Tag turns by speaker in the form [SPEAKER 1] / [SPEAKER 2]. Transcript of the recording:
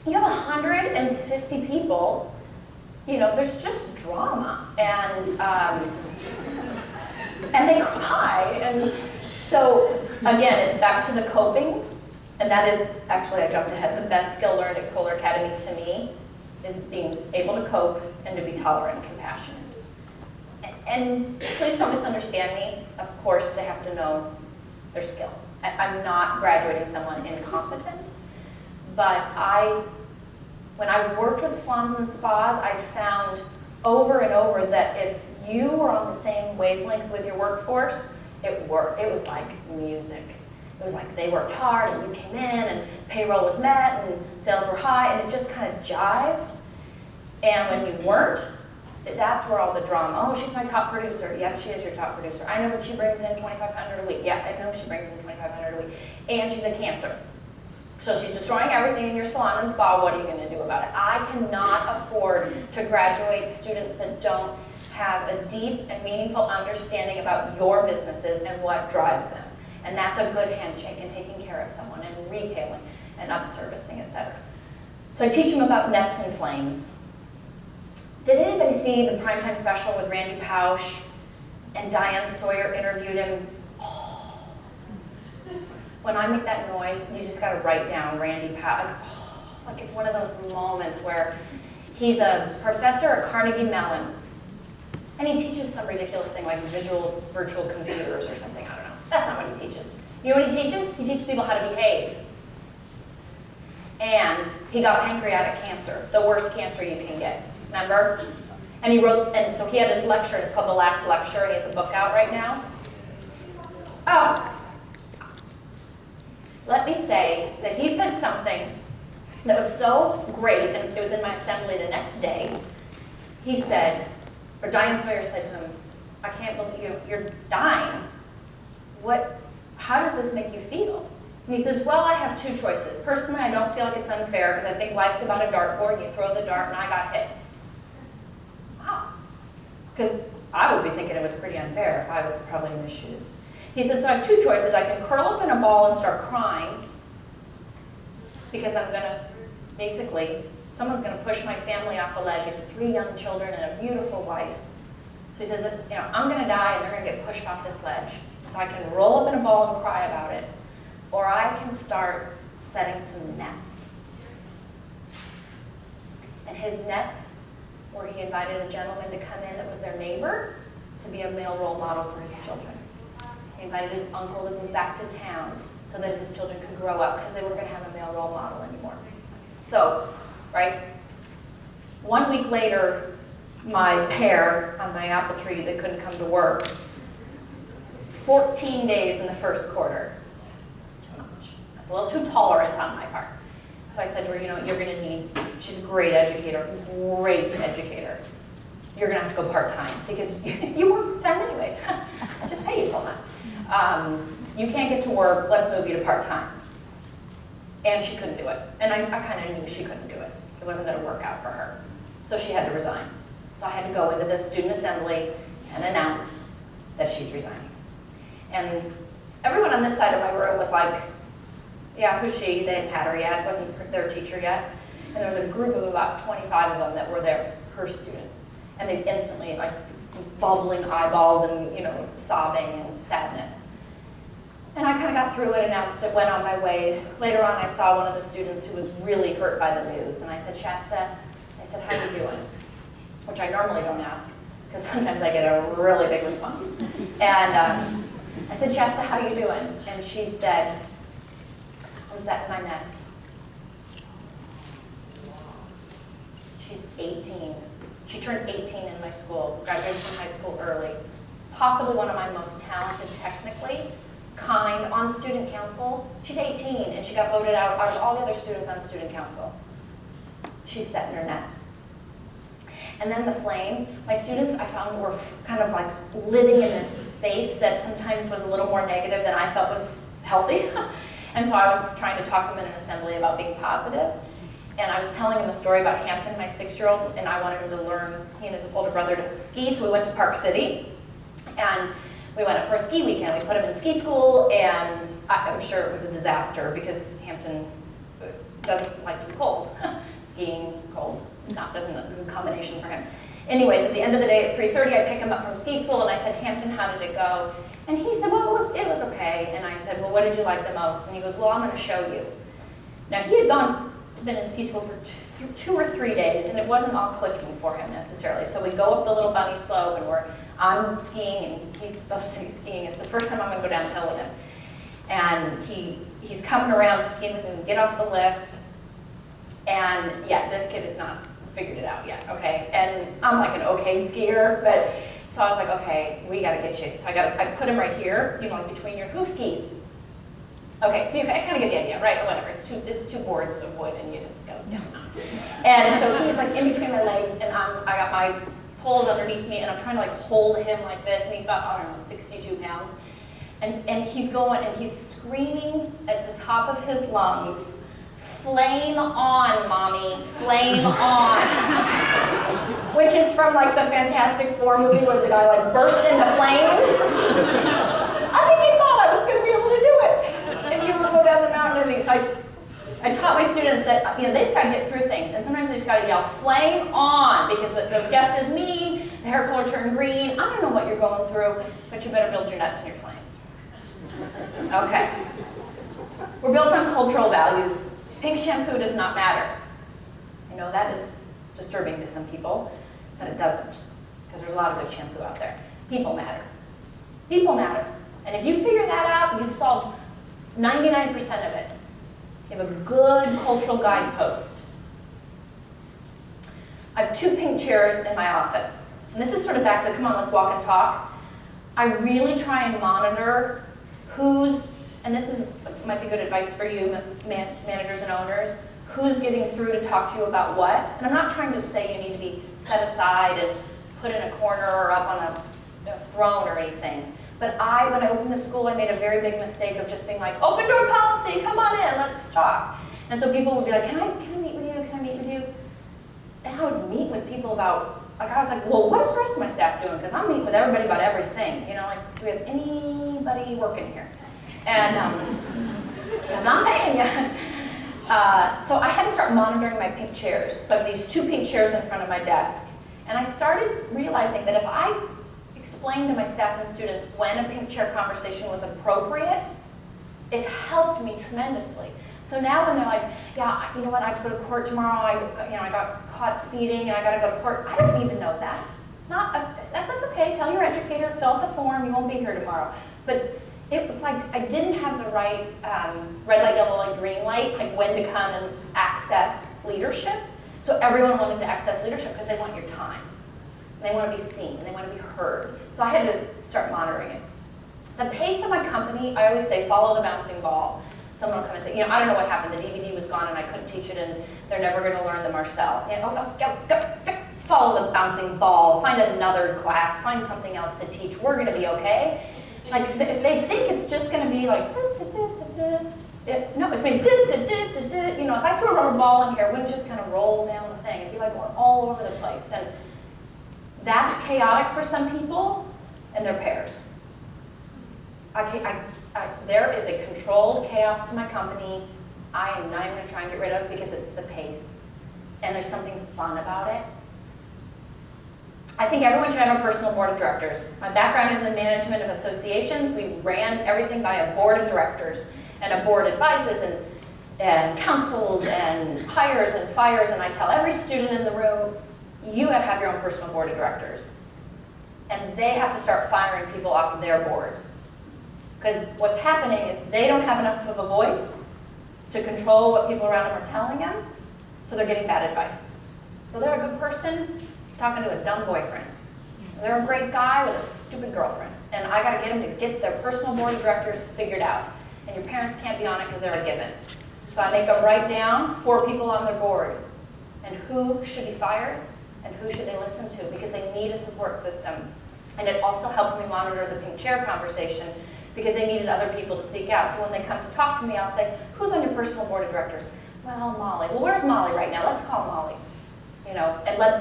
[SPEAKER 1] You have 150 people, there's just drama, and they cry, and so again, it's back to the coping, and that is actually, I jumped ahead, the best skill learned at Kohler Academy to me is being able to cope and to be tolerant and compassionate. And please don't misunderstand me. Of course, they have to know their skill. I'm not graduating someone incompetent, but when I worked with salons and spas, I found over and over that if you were on the same wavelength with your workforce, it worked. It was like music. It was like they worked hard and you came in and payroll was met and sales were high and it just kind of jived. And when you weren't, that's where all the drama, oh, she's my top producer. Yep, she is your top producer. I know, but she brings in $2,500 a week. Yeah, I know she brings in $2,500 a week. And she's a Cancer. So she's destroying everything in your salon and spa. What are you going to do about it? I cannot afford to graduate students that don't have a deep and meaningful understanding about your businesses and what drives them. And that's a good handshake and taking care of someone and retailing and up-servicing, etc. So I teach them about nets and flames. Did anybody see the primetime special with Randy Pausch and Diane Sawyer interviewed him? Oh. When I make that noise, you just got to write down Randy Pausch. Like it's one of those moments where he's a professor at Carnegie Mellon, and he teaches some ridiculous thing like virtual computers or something. I don't know. That's not what he teaches. You know what he teaches? He teaches people how to behave. And he got pancreatic cancer, the worst cancer you can get. Remember? And he wrote, and so he had his lecture, and it's called The Last Lecture, and he has a book out right now. Oh, let me say that he said something that was so great, and it was in my assembly the next day. He said, or Diane Sawyer said to him, I can't believe you're dying. How does this make you feel? And he says, well, I have two choices. Personally, I don't feel like it's unfair because I think life's about a dartboard, and you throw the dart, and I got hit. Wow. Because I would be thinking it was pretty unfair if I was probably in his shoes. He said, so I have two choices. I can curl up in a ball and start crying because I'm going to, basically, someone's going to push my family off a ledge. He has 3 young children and a beautiful wife. So he says that, I'm going to die and they're going to get pushed off this ledge. So I can roll up in a ball and cry about it. Or I can start setting some nets. And his nets were he invited a gentleman to come in that was their neighbor to be a male role model for his children. He invited his uncle to move back to town so that his children could grow up because they weren't going to have a male role model anymore. So, right, 1 week later, my pear on my apple tree that couldn't come to work, 14 days in the first quarter. Too much. I was a little too tolerant on my part. So I said to her, you're going to need, she's a great educator. You're going to have to go part-time because you work part-time anyways. I just pay you full-time. You can't get to work, let's move you to part-time. And she couldn't do it. And I kind of knew she couldn't do it. It wasn't going to work out for her. So she had to resign. So I had to go into this student assembly and announce that she's resigning. And everyone on this side of my room was like, yeah, who's she? They hadn't had her yet. Wasn't their teacher yet. And there was a group of about 25 of them that were her student. And they instantly, like, bubbling eyeballs and, sobbing and sadness. And I kind of got through it, announced it, went on my way. Later on, I saw one of the students who was really hurt by the news. And I said, Shasta, how you doing? Which I normally don't ask, because sometimes I get a really big response. And I said, Shasta, how you doing? And she said, I'm setting my nets. She's 18. She turned 18 in my school, graduated from high school early. Possibly one of my most talented technically, kind on student council. She's 18 and she got voted out of all the other students on student council. She's setting her nets. And then the flame, my students I found were kind of like living in this space that sometimes was a little more negative than I felt was healthy. And so I was trying to talk to them in an assembly about being positive. And I was telling him a story about Hampton, my 6-year-old, and I wanted him to learn, he and his older brother, to ski, so we went to Park City. And we went up for a ski weekend. We put him in ski school, and I'm sure it was a disaster because Hampton doesn't like to be cold. Skiing, cold, doesn't a combination for him. Anyways, at the end of the day at 3:30, I pick him up from ski school and I said, Hampton, how did it go? And he said, well, it was okay. And I said, well, what did you like the most? And he goes, well, I'm going to show you. Now, he had been in ski school for 2 or 3 days, and it wasn't all clicking for him necessarily. So we go up the little bunny slope, and I'm skiing, and he's supposed to be skiing. It's the first time I'm going to go downhill with him. And he's coming around skiing with me. We get off the lift, and yeah, this kid has not figured it out yet, okay? And I'm like an okay skier, but so I was like, okay, we got to get you. So I put him right here, you know, in between your hoop skis. Okay, so you kind of get the idea, right? Whatever, it's two boards of wood, and you just go down. And so he's like in between my legs, and I got my poles underneath me, and I'm trying to like hold him like this, and he's about, I don't know, 62 pounds. And he's going, and he's screaming at the top of his lungs, flame on, mommy, flame on. Which is from like the Fantastic Four movie where the guy like bursts into flames. I think he thought I was going to be able to do it. If you ever go down the mountain and things, I taught my students that, you know, they just got to get through things, and sometimes they just got to yell flame on because the guest is mean, the hair color turned green. I don't know what you're going through, but you better build your nuts and your flames. Okay. We're built on cultural values. Pink shampoo does not matter. I know that is disturbing to some people, but it doesn't, because there's a lot of good shampoo out there. People matter. People matter. And if you figure that out, you've solved 99% of it. You have a good cultural guidepost. I have 2 pink chairs in my office. And this is sort of back to, come on, let's walk and talk. I really try and monitor who's, and this might be good advice for you, managers and owners, who's getting through to talk to you about what. And I'm not trying to say you need to be set aside and put in a corner or up on a throne or anything. But when I opened the school, I made a very big mistake of just being like, open door policy, come on in, let's talk. And so people would be like, can I meet with you, can I meet with you? And I was meeting with people about, like I was like, well, what is the rest of my staff doing? Because I'm meeting with everybody about everything. You know, like, do we have anybody working here? And, because I'm paying you. So I had to start monitoring my pink chairs. So I have these 2 pink chairs in front of my desk. And I started realizing that if I explained to my staff and students when a pink chair conversation was appropriate, it helped me tremendously. So now when they're like, yeah, you know what, I have to go to court tomorrow, I got caught speeding and I got to go to court, I don't need to know that. That's okay, tell your educator, fill out the form, you won't be here tomorrow. But it was like I didn't have the right red light, yellow light, green light, like when to come and access leadership. So everyone wanted to access leadership because they want your time. They want to be seen, they want to be heard. So I had to start monitoring it. The pace of my company, I always say, follow the bouncing ball. Someone will come and say, I don't know what happened. The DVD was gone and I couldn't teach it and they're never going to learn the Marcel. Go, follow the bouncing ball. Find another class. Find something else to teach. We're going to be okay. Like, if they think it's just going to be like, no, it's going to be, if I threw a rubber ball in here, it wouldn't just kind of roll down the thing. It'd be like going all over the place. And that's chaotic for some people, and they're pairs. There is a controlled chaos to my company I am not even going to try and get rid of because it's the pace. And there's something fun about it. I think everyone should have a personal board of directors. My background is in management of associations. We ran everything by a board of directors. And a board advises and counsels and hires and fires. And I tell every student in the room, you have to have your own personal board of directors. And they have to start firing people off of their boards. Because what's happening is they don't have enough of a voice to control what people around them are telling them, so they're getting bad advice. So they're a good person talking to a dumb boyfriend. They're a great guy with a stupid girlfriend. And I gotta get them to get their personal board of directors figured out. And your parents can't be on it because they're a given. So I make them write down 4 people on their board and who should be fired and who should they listen to because they need a support system. And it also helped me monitor the pink chair conversation because they needed other people to seek out. So when they come to talk to me, I'll say, who's on your personal board of directors? Well, Molly. Well, where's Molly right now? Let's call Molly. And let them